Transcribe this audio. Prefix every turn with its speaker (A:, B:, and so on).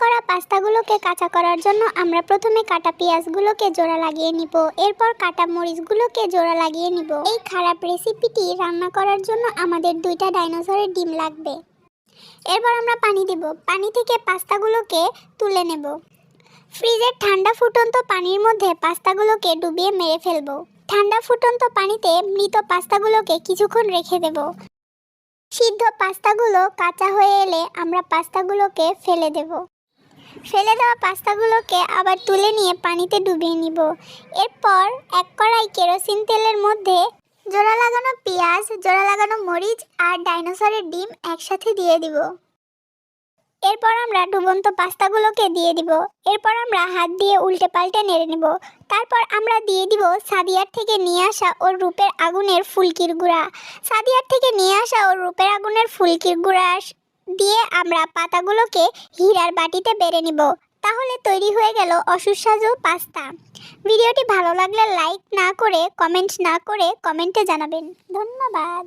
A: করা পাস্তাগুলোকে কাঁচা করার জন্য আমরা প্রথমে কাটা পেঁয়াজগুলোকে জোড়া লাগিয়ে নিব, এরপর কাটা মরিচগুলোকে জোড়া লাগিয়ে নিব। এই খারাপ রেসিপিটি রান্না করার জন্য আমাদের 2টা ডাইনোসরের ডিম লাগবে। এরপর আমরা পানি দেব, পানি থেকে পাস্তাগুলোকে তুলে নেব। ফ্রিজের ঠান্ডা ফুটন্ত পানির মধ্যে পাস্তাগুলোকে ডুবিয়ে মেরে ফেলবো। ঠান্ডা ফুটন্ত পানিতে মৃত পাস্তাগুলোকে কিছুক্ষণ রেখে দেব। সিদ্ধ পাস্তাগুলো কাঁচা হয়ে এলে আমরা পাস্তাগুলোকে ফেলে দেব। ফেলে দেওয়া পাস্তাগুলোকে আবার তুলে নিয়ে পানিতে ডুবিয়ে নিব। এরপর এক কড়াই কেরোসিন তেলের মধ্যে জোড়া লাগানো পেঁয়াজ, জোড়া লাগানো মরিচ আর ডাইনোসরের ডিম একসাথে দিয়ে দিব। এরপর আমরা ডুবন্ত পাস্তাগুলোকে দিয়ে দিব। এরপর আমরা হাত দিয়ে উল্টে পাল্টে নেড়ে নেব। তারপর আমরা দিয়ে দিব সাদিয়ার থেকে নিয়ে আসা ওর রূপের আগুনের ফুলকির গুঁড়া। সাদিয়ার থেকে নিয়ে আসা ওর রূপের আগুনের ফুলকির গুঁড়া দিয়ে আমরা পাতাগুলোকে হীরার বাটিতে বেড়ে নিব। তাহলে তৈরি হয়ে গেল অসুস্বাদু পাস্তা। ভিডিওটি ভালো লাগলে লাইক না করে কমেন্ট না করে কমেন্টে জানাবেন। ধন্যবাদ।